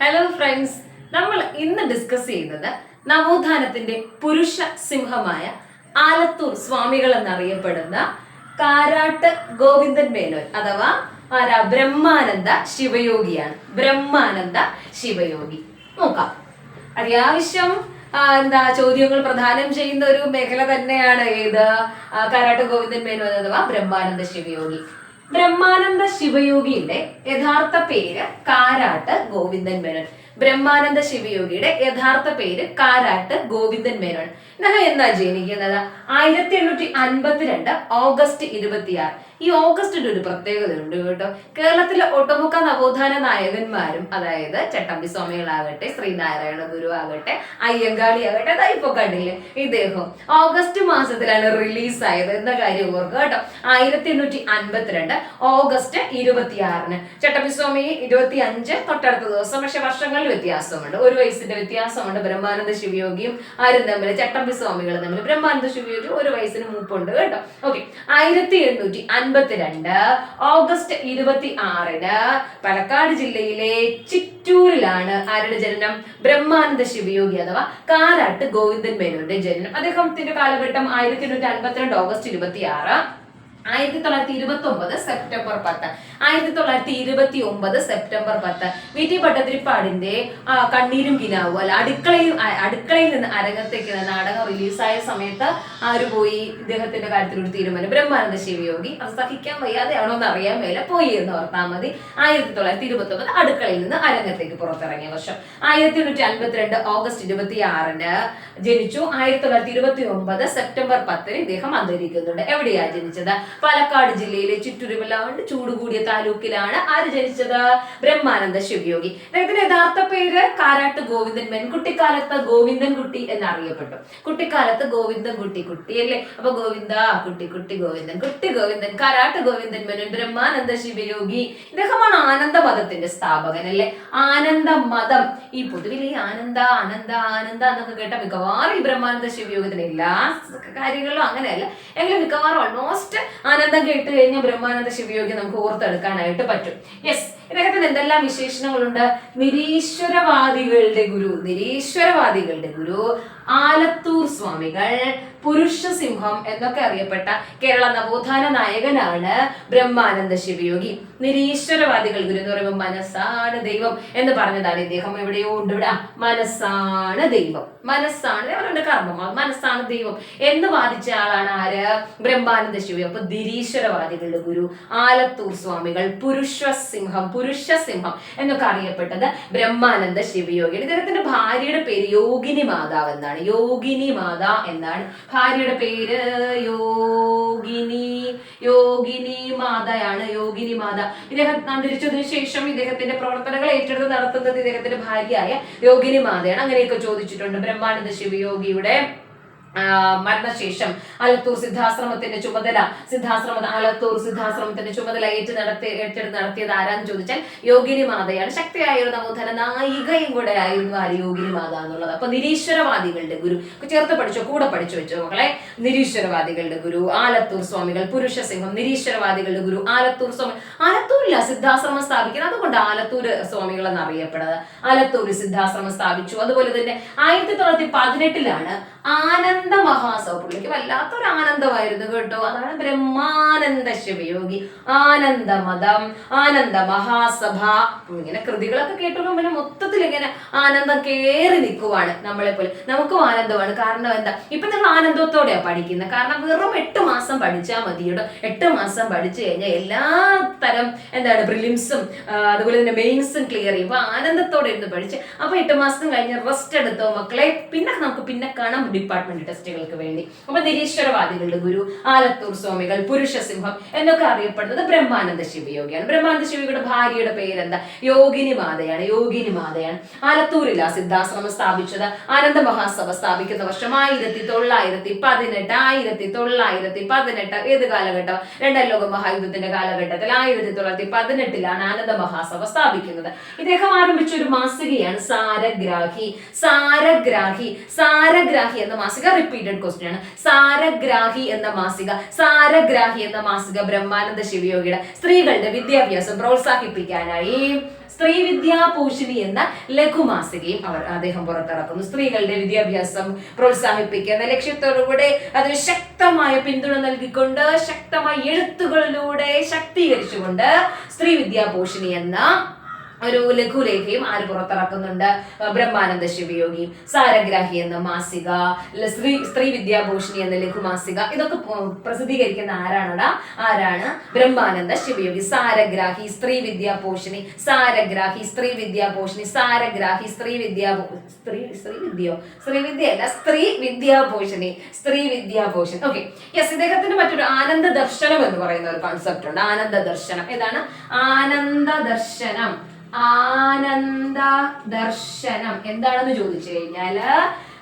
Hello friends, നമ്മൾ ഇന്ന് discuss ചെയ്യുന്നത് നവോത്ഥാനത്തിന്റെ പുരുഷ സിംഹമായ ആലത്തൂർ സ്വാമികൾ എന്നറിയപ്പെടുന്ന കാരാട്ട് ഗോവിന്ദൻ മേനോൻ അഥവാ ബ്രഹ്മാനന്ദ ശിവയോഗിയാണ്. ബ്രഹ്മാനന്ദ ശിവയോഗി നോക്കാം. അത്യാവശ്യം ചോദ്യങ്ങൾ പ്രദാനം ചെയ്യുന്ന ഒരു മേഖല തന്നെയാണ് ഏത് കാരാട്ട് ഗോവിന്ദൻ മേനോൻ അഥവാ ബ്രഹ്മാനന്ദ ശിവയോഗി. ബ്രഹ്മാനന്ദ ശിവയോഗിയുടെ യഥാർത്ഥ പേര് കാരാട്ട് ഗോവിന്ദൻ മേനോൻ. ബ്രഹ്മാനന്ദ ശിവയോഗിയുടെ യഥാർത്ഥ പേര് കാരാട്ട് ഗോവിന്ദൻ മേനോൻ. ഇദ്ദേഹം എന്താ ജനിക്കുന്നത്? 1852 ഓഗസ്റ്റ് 26. ഈ ഓഗസ്റ്റിന്റെ ഒരു പ്രത്യേകതയുണ്ട് കേട്ടോ. കേരളത്തിലെ ഒട്ടുമുക്ക നവോത്ഥാന നായകന്മാരും, അതായത് ചട്ടമ്പി സ്വാമികളാകട്ടെ, ശ്രീനാരായണ ഗുരു ആകട്ടെ, അയ്യങ്കാളി ആകട്ടെ, ഇപ്പൊ കണ്ടില്ലേ ഇദ്ദേഹം ഓഗസ്റ്റ് മാസത്തിലാണ് റിലീസായത് എന്ന കാര്യം ഓർക്കുക കേട്ടോ. 1852 ഓഗസ്റ്റ് 26. ചട്ടമ്പി സ്വാമി 25 തൊട്ടടുത്ത ദിവസം. പക്ഷെ വർഷങ്ങളിൽ വ്യത്യാസമുണ്ട്, 1 വയസ്സിന്റെ വ്യത്യാസമുണ്ട്. ബ്രഹ്മാനന്ദ ശിവയോഗിയും ആരും തമ്മിൽ, ചട്ടമ്പി സ്വാമികൾ തമ്മിൽ. ബ്രഹ്മാനന്ദ ശിവയോഗി 1 വയസ്സിന് മൂപ്പുണ്ട് കേട്ടോ. ഓക്കെ, 1852 ഓഗസ്റ്റ് 26 പാലക്കാട് ജില്ലയിലെ ചിറ്റൂരിലാണ് ആരുടെ ജനനം? ബ്രഹ്മാനന്ദ ശിവയോഗി അഥവാ കാരാട്ട് ഗോവിന്ദൻ മേനോന്റെ ജനനം. അദ്ദേഹത്തിന്റെ കാലഘട്ടം 1852 August 26. 1929 September 10. 1929 September 10 V T ഭട്ടതിരിപ്പാടിന്റെ കണ്ണീരും കിനാവും അല്ല അടുക്കളയിൽ നിന്ന് അരങ്ങത്തേക്ക് നാടകം റിലീസായ സമയത്ത് ആര് പോയി? ഇദ്ദേഹത്തിന്റെ കാര്യത്തിൽ ഒരു തീരുമാനം. ബ്രഹ്മാനന്ദ ശിവയോഗി. അത് സഹിക്കാൻ വയ്യാതെയാണോ എന്ന് അറിയാൻ മേല പോയി എന്ന് ഓർത്താൽ മതി. 1929 അടുക്കളയിൽ നിന്ന് അരങ്ങത്തേക്ക് പുറത്തിറങ്ങിയ വർഷം. 1852 ഓഗസ്റ്റ് 26 ജനിച്ചു. 1929 സെപ്റ്റംബർ 10 ഇദ്ദേഹം അന്തരിക്കുന്നുണ്ട്. എവിടെയാ ജനിച്ചത്? പാലക്കാട് ജില്ലയിലെ ചിറ്റൂരുമല്ലാണ്ട് ചൂടുകൂടിയ താലൂക്കിലാണ് ആര് ജനിച്ചത്? ബ്രഹ്മാനന്ദ ശിവയോഗി. അദ്ദേഹത്തിന്റെ യഥാർത്ഥ പേര് കാരാട്ട് ഗോവിന്ദൻ മേനോൻ. കുട്ടിക്കാലത്ത് ഗോവിന്ദൻ കുട്ടി എന്നറിയപ്പെട്ടു. കുട്ടിക്കാലത്ത് ഗോവിന്ദൻ കുട്ടി അല്ലേ? അപ്പൊ ഗോവിന്ദ കുട്ടി ഗോവിന്ദൻ കാരാട്ട് ഗോവിന്ദൻ മേനോൻ ബ്രഹ്മാനന്ദ ശിവയോഗി. ഇദ്ദേഹമാണ് ആനന്ദ മതത്തിന്റെ സ്ഥാപകൻ അല്ലെ? ആനന്ദ മതം, ഈ പൊതുവിൽ ഈ ആനന്ദ എന്നൊക്കെ കേട്ട മിക്കവാറും ഈ ബ്രഹ്മാനന്ദ ശിവയോഗത്തിന്റെ എല്ലാ കാര്യങ്ങളിലും അങ്ങനെയല്ല എങ്കിലും മിക്കവാറും ഓൾമോസ്റ്റ് ആനന്ദം കേട്ട് കഴിഞ്ഞ ബ്രഹ്മാനന്ദ ശിവയോഗി നമുക്ക് ഓർത്തെടുക്കാനായിട്ട് പറ്റും. യെസ്, ഇദ്ദേഹത്തിന് എന്തെല്ലാം വിശേഷണങ്ങളുണ്ട്? നിരീശ്വരവാദികളുടെ ഗുരു, ആലത്തൂർ സ്വാമികൾ, പുരുഷ സിംഹം എന്നൊക്കെ അറിയപ്പെട്ട കേരള നവോത്ഥാന നായകനാണ് ബ്രഹ്മാനന്ദ ശിവയോഗി. നിരീശ്വരവാദികൾ ഗുരു എന്ന് പറയുമ്പോൾ മനസ്സാണ് ദൈവം എന്ന് പറഞ്ഞതാണ് ഇദ്ദേഹം. എവിടെയോ ഉണ്ട് ഇവിടെ, മനസ്സാണ് ദൈവം, അവരുടെ കർമ്മം, മനസ്സാണ് ദൈവം എന്ന് വാദിച്ച ആളാണ് ആര്? ബ്രഹ്മാനന്ദ ശിവയോഗി. അപ്പൊ നിരീശ്വരവാദികളുടെ ഗുരു, ആലത്തൂർ സ്വാമികൾ, പുരുഷ സിംഹം എന്നൊക്കെ അറിയപ്പെട്ടത് ബ്രഹ്മാനന്ദ ശിവയോഗി. ഇദ്ദേഹത്തിന്റെ ഭാര്യയുടെ പേര് യോഗിനി മാതാവ് എന്നാണ്. യോഗിനി മാത എന്നാണ് ഭാര്യയുടെ പേര്. യോഗിനി മാതയാണ്. യോഗിനി മാത. ഇദ്ദേഹം അന്തരിച്ചതിനു ശേഷം ഇദ്ദേഹത്തിന്റെ പ്രവർത്തനങ്ങൾ ഏറ്റെടുത്ത് നടത്തുന്നത് ഇദ്ദേഹത്തിന്റെ ഭാര്യയായ യോഗിനി മാതയാണ്. അങ്ങനെയൊക്കെ ചോദിച്ചിട്ടുണ്ട്. ബ്രഹ്മാനന്ദ ശിവയോഗിയുടെ മരണശേഷം ആലത്തൂർ സിദ്ധാശ്രമത്തിന്റെ ചുമതല ഏറ്റെടുത്ത് നടത്തിയത് ആരാന്ന് ചോദിച്ചാൽ യോഗിനി മാതയാണ്. ശക്തിയായ ഒരു നവോത്ഥാന നായികയും കൂടെ ആയിരുന്നു ആര്? യോഗിനി മാത എന്നുള്ളത്. അപ്പൊ നിരീശ്വരവാദികളുടെ ഗുരു ചേർത്ത് പഠിച്ചോ, കൂടെ പഠിച്ചു വെച്ചോ മക്കളെ. നിരീശ്വരവാദികളുടെ ഗുരു ആലത്തൂർ സ്വാമികൾ, പുരുഷ സിംഹം. നിരീശ്വരവാദികളുടെ ഗുരു ആലത്തൂർ സ്വാമി. ആലത്തൂരില്ല സിദ്ധാശ്രമം സ്ഥാപിക്കുന്നത്, അതുകൊണ്ട് ആലത്തൂർ സ്വാമികൾ എന്നറിയപ്പെടുന്നത്. ആലത്തൂർ സിദ്ധാശ്രമം സ്ഥാപിച്ചു. അതുപോലെ തന്നെ 1918 ആനന്ദ മഹാസഭ. പുള്ളിക്ക് വല്ലാത്തൊരു ആനന്ദമായിരുന്നു കേട്ടോ. അതാണ് ബ്രഹ്മാനന്ദ ശിവയോഗി. ആനന്ദ മതം, ആനന്ദ മഹാസഭ, ഇങ്ങനെ കൃതികളൊക്കെ കേട്ടോളൂ. പിന്നെ മൊത്തത്തിൽ ഇങ്ങനെ ആനന്ദം കേറി നിൽക്കുവാണ്. നമ്മളെ പോലെ നമുക്കും ആനന്ദമാണ്. കാരണം എന്താ? ഇപ്പൊ നിങ്ങൾ ആനന്ദത്തോടെയാ പഠിക്കുന്നത്. കാരണം വെറും 8 മാസം പഠിച്ചാൽ മതിയോ. 8 മാസം പഠിച്ചു കഴിഞ്ഞാൽ എല്ലാ തരം പ്രിലിംസും അതുപോലെ തന്നെ മെയിൻസും ക്ലിയർ ചെയ്യും. അപ്പൊ ആനന്ദത്തോടെ ഇരുന്ന് പഠിച്ച് അപ്പൊ 8 മാസം കഴിഞ്ഞ് റെസ്റ്റ് എടുത്തോ മക്കളെ. നമുക്ക് പിന്നെ കാണാം ഡിപ്പാർട്ട്മെന്റ് ടെസ്റ്റുകൾക്ക് വേണ്ടി. അപ്പൊ നിരീശ്വരവാദികളുടെ ഗുരു ആലത്തൂർ സ്വാമികൾ, പുരുഷ സിംഹം എന്നൊക്കെ അറിയപ്പെടുന്നത് ബ്രഹ്മാനന്ദ ശിവയോഗിയാണ്. ബ്രഹ്മാനന്ദ ശിവയോഗിയുടെ ഭാര്യയുടെ പേരെന്താ? യോഗിനി മാതയാണ്. ആലത്തൂരിലാ സിദ്ധാശ്രമം സ്ഥാപിച്ചത്. ആനന്ദ മഹാസഭ സ്ഥാപിക്കുന്ന വർഷം 1918. ഏത് കാലഘട്ടം? 2ാം ലോക മഹായുദ്ധത്തിന്റെ കാലഘട്ടത്തിൽ 1918 ആനന്ദ മഹാസഭ സ്ഥാപിക്കുന്നത്. ഇദ്ദേഹം ആരംഭിച്ച ഒരു മാസികയാണ് സാരഗ്രാഹി എന്ന മാസിക. റിപ്പീറ്റഡ് ക്വസ്റ്റ്യൻ ആണ്. സാരഗ്രാഹി എന്ന മാസിക ബ്രഹ്മാനന്ദ ശിവയോഗിയുടെ സ്ത്രീകളുടെ വിദ്യാഭ്യാസം പ്രോത്സാഹിപ്പിക്കാനായി സ്ത്രീ വിദ്യാഭൂഷണി എന്ന ലഘുമാസികയും അദ്ദേഹം പുറത്തിറക്കുന്നു. സ്ത്രീകളുടെ വിദ്യാഭ്യാസം പ്രോത്സാഹിപ്പിക്കുന്ന ലക്ഷ്യത്തോടുകൂടെ അതിന് ശക്തമായ പിന്തുണ നൽകിക്കൊണ്ട് ശക്തമായ എഴുത്തുകളിലൂടെ ശക്തീകരിച്ചുകൊണ്ട് സ്ത്രീ വിദ്യാഭൂഷണി എന്ന ഒരു ലഘുലേഖയും ആര് പുറത്തിറക്കുന്നുണ്ട്? ബ്രഹ്മാനന്ദ ശിവയോഗിയും. സാരഗ്രാഹി എന്ന മാസിക, സ്ത്രീ വിദ്യാഭൂഷണി എന്ന ലഘുമാസിക, ഇതൊക്കെ പ്രസിദ്ധീകരിക്കുന്ന ആരാണ്? ബ്രഹ്മാനന്ദ ശിവയോഗി. സാരഗ്രാഹി, സ്ത്രീ വിദ്യാഭൂഷണി, സാരഗ്രാഹി, സ്ത്രീ വിദ്യാഭൂഷണി, സാരഗ്രാഹി, സ്ത്രീ വിദ്യാഭൂഷണി. Okay, yes. ഇദ്ദേഹത്തിന് മറ്റൊരു ആനന്ദ ദർശനം എന്ന് പറയുന്ന ഒരു കോൺസെപ്റ്റ് ഉണ്ട്. ആനന്ദ ദർശനം. ഏതാണ് ആനന്ദ ദർശനം? ആനന്ദ ദർശനം എന്താണെന്ന് ചോദിച്ചു കഴിഞ്ഞാല്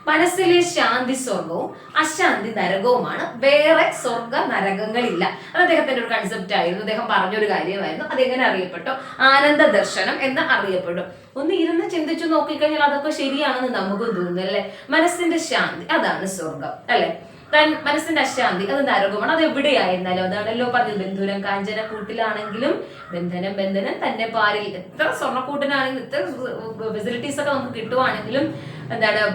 മനസ്സിലെ ശാന്തി സ്വർഗവും അശാന്തി നരകവുമാണ്. വേറെ സ്വർഗ നരകങ്ങളില്ല. അത് അദ്ദേഹത്തിന്റെ ഒരു കൺസെപ്റ്റ് ആയിരുന്നു. അദ്ദേഹം പറഞ്ഞൊരു കാര്യമായിരുന്നു. അതെങ്ങനെ അറിയപ്പെട്ടു? ആനന്ദ ദർശനം എന്ന് അറിയപ്പെട്ടു. ഒന്ന് ഇരുന്ന് ചിന്തിച്ചു നോക്കിക്കഴിഞ്ഞാൽ അതൊക്കെ ശരിയാണെന്ന് നമുക്ക് തോന്നുന്നു അല്ലെ? മനസ്സിന്റെ ശാന്തി അതാണ് സ്വർഗം അല്ലെ? മനസ്സിന്റെ അശാന്തി അത് നരകമാണ്. അത് എവിടെയായിരുന്നാലും അതാണല്ലോ പറഞ്ഞത്. ബന്ധുരം കാഞ്ചന കൂട്ടിലാണെങ്കിലും ബന്ധനം തന്നെ പാരിൽ. എത്ര സ്വർണ്ണക്കൂട്ടിനാണെങ്കിലും എത്ര ഫെസിലിറ്റീസ് ഒക്കെ നമുക്ക് കിട്ടുവാണെങ്കിലും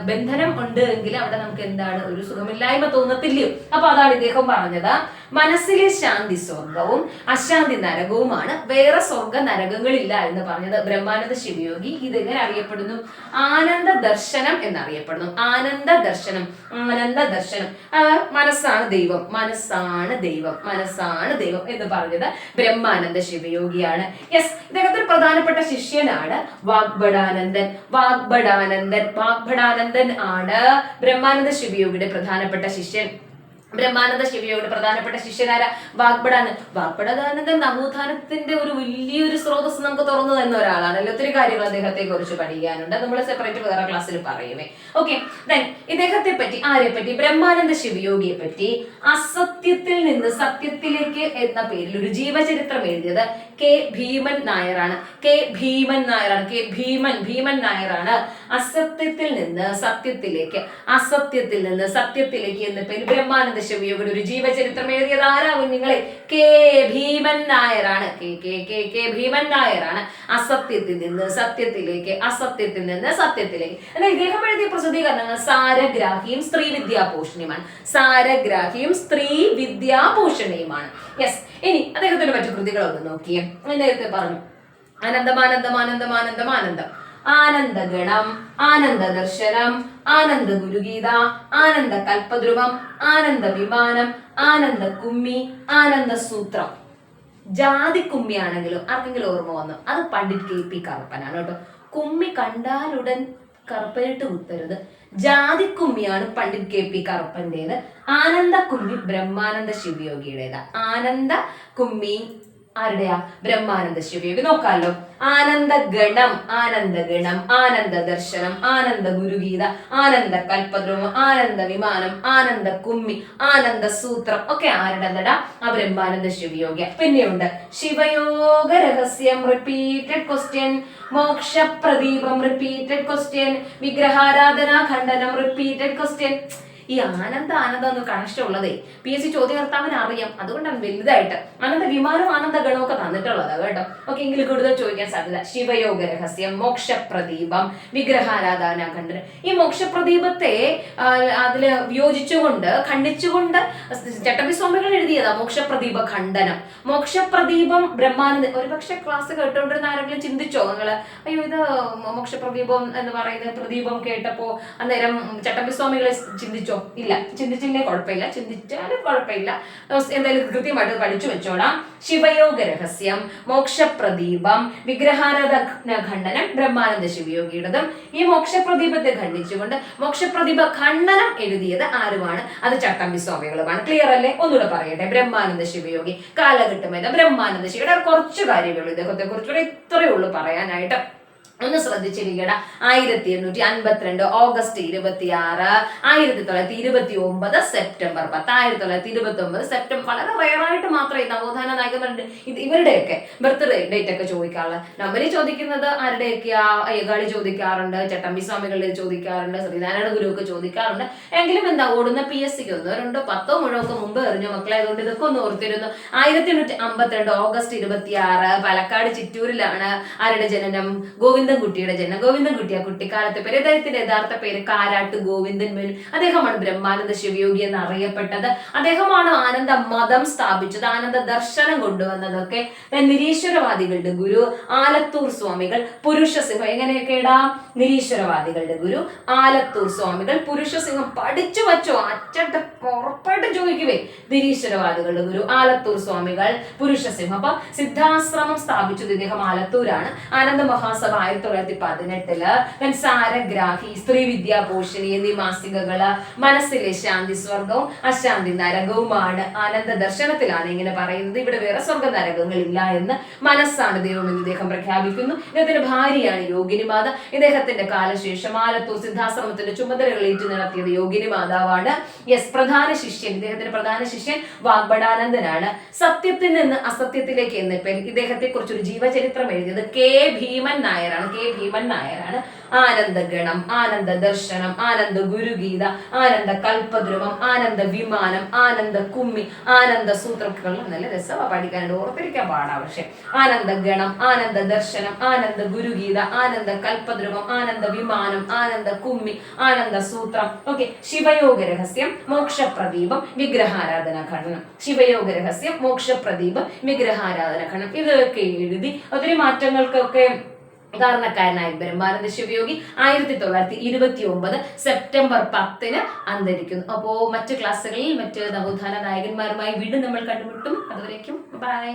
ബന്ധനം ഉണ്ട് എങ്കിൽ അവിടെ നമുക്ക് ഒരു സുഖമില്ലായ്മ തോന്നത്തില്ലയോ? അപ്പൊ അതാണ് ഇദ്ദേഹം പറഞ്ഞത്. മനസ്സിലെ ശാന്തി സ്വർഗവും അശാന്തി നരകവുമാണ്. വേറെ സ്വർഗ നരകങ്ങളില്ല എന്ന് പറഞ്ഞത് ബ്രഹ്മാനന്ദ ശിവയോഗി. ഇതെങ്ങനെ അറിയപ്പെടുന്നു? ആനന്ദ ദർശനം എന്നറിയപ്പെടുന്നു. ആനന്ദ ദർശനം. മനസ്സാണ് ദൈവം എന്ന് പറഞ്ഞത് ബ്രഹ്മാനന്ദ ശിവയോഗിയാണ്. യെസ്. ഇദ്ദേഹത്തിന് പ്രധാനപ്പെട്ട ശിഷ്യനാണ് വാഗ്ഭടാനന്ദൻ ആണ് ബ്രഹ്മാനന്ദ ശിവയോഗിയുടെ പ്രധാനപ്പെട്ട ശിഷ്യൻ. ബ്രഹ്മാനന്ദ ശിവയോഗിയുടെ പ്രധാനപ്പെട്ട ശിഷ്യനാരാ? വാഗ്ഭടാനന്ദൻ നവോത്ഥാനത്തിന്റെ ഒരു വലിയൊരു സ്രോതസ് നമുക്ക് തുറന്നു തന്ന ഒരാളാണല്ലോ. ഒത്തിരി കാര്യങ്ങൾ അദ്ദേഹത്തെ കുറിച്ച് പഠിക്കാനുണ്ട്. നമ്മൾ സെപ്പറേറ്റ് വേറെ ക്ലാസ്സിൽ പറയുമേ. ഓക്കെ, ഇദ്ദേഹത്തെ പറ്റി ആരെ പറ്റി? ബ്രഹ്മാനന്ദ ശിവയോഗിയെ പറ്റി അസത്യത്തിൽ നിന്ന് സത്യത്തിലേക്ക് എന്ന പേരിൽ ഒരു ജീവചരിത്രം എഴുതിയത് കെ ഭീമൻ നായരാണ്. ഭീമൻ നായരാണ് അസത്യത്തിൽ നിന്ന് സത്യത്തിലേക്ക് എന്ന പേരിൽ ബ്രഹ്മാനന്ദ ശിവയോഗിയുടെ ഒരു ജീവചരിത്രം എഴുതിയത് ആരാ കുഞ്ഞുങ്ങളെ? കെ ഭീമൻ നായരാണ്. ഭീമൻ നായരാണ് അസത്യത്തിൽ നിന്ന് സത്യത്തിലേക്ക് എന്നാൽ ഇദ്ദേഹം എഴുതിയ പ്രസിദ്ധീകരണങ്ങൾ സാരഗ്രാഹിയും സ്ത്രീ വിദ്യാഭൂഷണിയുമാണ്. യെസ്. ഇനി അദ്ദേഹത്തിന്റെ മറ്റു കൃതികളൊന്ന് നോക്കിയേ. നേരത്തെ പറഞ്ഞു ആനന്ദം, ആനന്ദഗണം, ആനന്ദ ദർശനം, ആനന്ദ ഗുരുഗീത, ആനന്ദ കൽപദ്രുമം, ആനന്ദ വിമാനം, ആനന്ദ കുമ്മി, ആനന്ദ സൂത്രം. ജാതി കുമ്മി ആണെങ്കിലും ആർക്കെങ്കിലും ഓർമ്മ വന്നു? അത് പണ്ഡിറ്റ് KP കറുപ്പനാണ് കേട്ടോ. കുമ്മി കണ്ടാലുടൻ കറുപ്പനിട്ട് കുത്തരുത്. ജാതി കുമ്മിയാണ് പണ്ഡിറ്റ് KP കറുപ്പന്റേത്. ആനന്ദ കുമ്മി ബ്രഹ്മാനന്ദ ശിവയോഗിയുടേതാ. ആനന്ദ കുമ്മി ആരുടെയാ? ബ്രഹ്മാനന്ദ ശിവയോഗി. നോക്കാമല്ലോ. ആനന്ദഗണം, ആനന്ദ ദർശനം, ആനന്ദ ഗുരുഗീത, ആനന്ദ കൽപദ്രുമം, ആനന്ദ വിമാനം, ആനന്ദ കുമ്മി, ആനന്ദ സൂത്രം ഒക്കെ ആരുടെ? ബ്രഹ്മാനന്ദ ശിവയോഗി. പിന്നെയുണ്ട് ശിവയോഗ രഹസ്യം, repeated question, Mokshapradeepam, repeated question, വിഗ്രഹാരാധന ഖണ്ഡനം, റിപ്പീറ്റഡ് ക്വസ്റ്റ്യൻ. ഈ ആനന്ദം എന്ന് കണക്ഷൻ ഉള്ളതേ PSC ചോദ്യകർത്താവിന് അറിയാം. അതുകൊണ്ടാണ് വലുതായിട്ട് ആനന്ദ വിമാനവും ആനന്ദ ഗണവും ഒക്കെ തന്നിട്ടുള്ളത് കേട്ടോ. ഓക്കെ, എങ്കിൽ കൂടുതൽ ചോദിക്കാൻ സാധ്യത. ശിവയോഗ രഹസ്യം, മോക്ഷപ്രദീപം, വിഗ്രഹാരാധന ഖണ്ഡനം. ഈ മോക്ഷപ്രദീപത്തെ അതില് വിയോജിച്ചുകൊണ്ട് ഖണ്ഡിച്ചുകൊണ്ട് ചട്ടമ്പിസ്വാമികൾ എഴുതിയതാ മോക്ഷപ്രദീപ ഖണ്ഡനം. മോക്ഷപ്രദീപം ബ്രഹ്മാനന്ദ. ഒരുപക്ഷെ ക്ലാസ് കേട്ടോണ്ടിരുന്ന ആരെങ്കിലും ചിന്തിച്ചോ നിങ്ങള്? അയ്യോ, ഇത് മോക്ഷപ്രദീപം എന്ന് പറയുന്ന പ്രദീപം കേട്ടപ്പോ അന്നേരം ചട്ടമ്പിസ്വാമികളെ ചിന്തിച്ചോ? ഇല്ല. ചിന്തിച്ചില്ലേ കുഴപ്പമില്ല, ചിന്തിച്ചാലും കുഴപ്പമില്ല. എന്തായാലും കൃത്യമായിട്ട് പഠിച്ചു വെച്ചോളാം. ശിവയോഗ രഹസ്യം, മോക്ഷപ്രദീപം, വിഗ്രഹാരാധന ഖണ്ഡനം ബ്രഹ്മാനന്ദ ശിവയോഗിയുടേതും. ഈ മോക്ഷപ്രദീപത്തെ ഖണ്ഡിച്ചുകൊണ്ട് മോക്ഷപ്രദീപ ഖണ്ഡനം എഴുതിയത് ആരുമാണ്? അത് ചട്ടമ്പിസ്വാമികളുമാണ്. ക്ലിയർ അല്ലേ? ഒന്നുകൂടെ പറയട്ടെ. ബ്രഹ്മാനന്ദ ശിവയോഗി കാലഘട്ടം ബ്രഹ്മാനന്ദ ശിവയുടെ കുറച്ച് കാര്യങ്ങൾ ഇദ്ദേഹത്തെ കുറിച്ചുകൂടെ ഇത്രയേ ഉള്ളൂ പറയാനായിട്ട്. ഒന്ന് ശ്രദ്ധിച്ചിരിക്കട. 1852 ഓഗസ്റ്റ് 26, 1929 സെപ്റ്റംബർ 10, 1929 സെപ്റ്റംബർ. വളരെ റയറായിട്ട് മാത്രമേ നവോത്ഥാന നായകന്മാരുടെ ഇവരുടെയൊക്കെ ബർത്ത്ഡേ ഡേറ്റ് ഒക്കെ ചോദിക്കാറുള്ളത്. നമ്പരി ചോദിക്കുന്നത് ആരുടെയൊക്കെയാ? അയ്യങ്കാളി ചോദിക്കാറുണ്ട്, ചട്ടമ്പി സ്വാമികളുടെ ചോദിക്കാറുണ്ട്, ശ്രീനാരായണ ഗുരു ഒക്കെ ചോദിക്കാറുണ്ട്. എങ്കിലും എന്താ ഓടുന്ന PSC ഒന്നോ രണ്ടോ 10 മുഴമൊക്കെ മുമ്പ് എറിഞ്ഞു മക്കളെ. അതുകൊണ്ട് ഇതൊക്കെ ഒന്ന് ഓർത്തിരുന്നു. 1852 ഓഗസ്റ്റ് 26 പാലക്കാട് ചിറ്റൂരിലാണ് ആരുടെ ജനനം? ഗോവിന്ദൻകുട്ടിയുടെ ജനനം. ഗോവിന്ദൻകുട്ടി ആ കുട്ടിക്കാലത്തെ പേര്. അദ്ദേഹത്തിന്റെ യഥാർത്ഥ പേര് കാരാട്ട് ഗോവിന്ദൻ മേനോൻ. അദ്ദേഹമാണ് ബ്രഹ്മാനന്ദ ശിവയോഗി എന്ന് അറിയപ്പെട്ടത്. അദ്ദേഹമാണ് ആനന്ദ മതം സ്ഥാപിച്ചത്, ആനന്ദ ദർശനം കൊണ്ടുവന്നതൊക്കെ. നിരീശ്വരവാദികളുടെ ഗുരു ആലത്തൂർ സ്വാമികൾ പുരുഷസിംഹം. എങ്ങനെയൊക്കെ ഇടാം? നിരീശ്വരവാദികളുടെ ഗുരു ആലത്തൂർ സ്വാമികൾ പുരുഷസിംഹം. പഠിച്ചു വച്ചോ, അച്ചട്ട ഉറപ്പായിട്ട് ചോദിക്കുവേ. നിരീശ്വരവാദികളുടെ ഗുരു ആലത്തൂർ സ്വാമികൾ പുരുഷസിംഹം. അപ്പൊ സിദ്ധാശ്രമം സ്ഥാപിച്ചത് ഇദ്ദേഹം ആലത്തൂരാണ്. ആനന്ദ മഹാസഭ 1918 സാരഗ്രാഹി, സ്ത്രീ വിദ്യാപോഷിണി എന്നീ മാസികകള്, മനസ്സിലെ ശാന്തി സ്വർഗവും അശാന്തി നരകവുമാണ്. ആനന്ദ ദർശനത്തിലാണ് ഇങ്ങനെ പറയുന്നത്. ഇവിടെ വേറെ സ്വർഗ നരകങ്ങൾ ഇല്ല എന്ന്, മനസ്സാണ് ദൈവം എന്ന് ഇദ്ദേഹം പ്രഖ്യാപിക്കുന്നു. ഇദ്ദേഹത്തിന്റെ ഭാര്യയാണ് യോഗിനി മാത. ഇദ്ദേഹത്തിന്റെ കാലശേഷം ആലത്തൂർ സിദ്ധാശ്രമത്തിന്റെ ചുമതലകൾ ഏറ്റു നടത്തിയത് യോഗിനി മാതാവാണ്. പ്രധാന ശിഷ്യൻ, ഇദ്ദേഹത്തിന്റെ പ്രധാന ശിഷ്യൻ വാഗ്ഭടാനന്ദനാണ്. സത്യത്തിൽ നിന്ന് അസത്യത്തിലേക്ക് എന്ന പേരിൽ ഇദ്ദേഹത്തെ കുറിച്ചൊരു ജീവചരിത്രം എഴുതിയത് കെ ഭീമൻ നായരാണ്. ആനന്ദഗണം, ആനന്ദ ദർശനം, ആനന്ദ ഗുരുഗീത, ആനന്ദ കൽപദ്രുമം, ആനന്ദ വിമാനം, ആനന്ദ കുമ്മി, ആനന്ദ സൂത്രങ്ങൾ. നല്ല രസമാണ് പഠിക്കാനുണ്ട്, ഓർത്തിരിക്കാൻ പാടാ. പക്ഷെ ആനന്ദഗണം, ആനന്ദ ദർശനം, ആനന്ദ ഗുരുഗീത, ആനന്ദ കൽപദ്രുമം, ആനന്ദ വിമാനം, ആനന്ദ കുമ്മി, ആനന്ദ സൂത്രം. ഓക്കെ. ശിവയോഗ രഹസ്യം, മോക്ഷപ്രദീപം, വിഗ്രഹാരാധന ഖണ്ഡനം. ശിവയോഗ രഹസ്യം, മോക്ഷപ്രദീപം, വിഗ്രഹാരാധന ഖണ്ഡനം. ഇതൊക്കെ എഴുതി ഒത്തിരി മാറ്റങ്ങൾക്കൊക്കെ കാരണക്കാരനായ ബ്രഹ്മാനന്ദ ശിവയോഗി 1929 സെപ്റ്റംബർ 10 അന്തരിക്കുന്നു. അപ്പോ മറ്റു ക്ലാസ്സുകളിൽ മറ്റ് നവോത്ഥാന നായകന്മാരുമായി വീണ്ടും നമ്മൾ കണ്ടുമുട്ടും. അതുവരേക്കും ബൈ.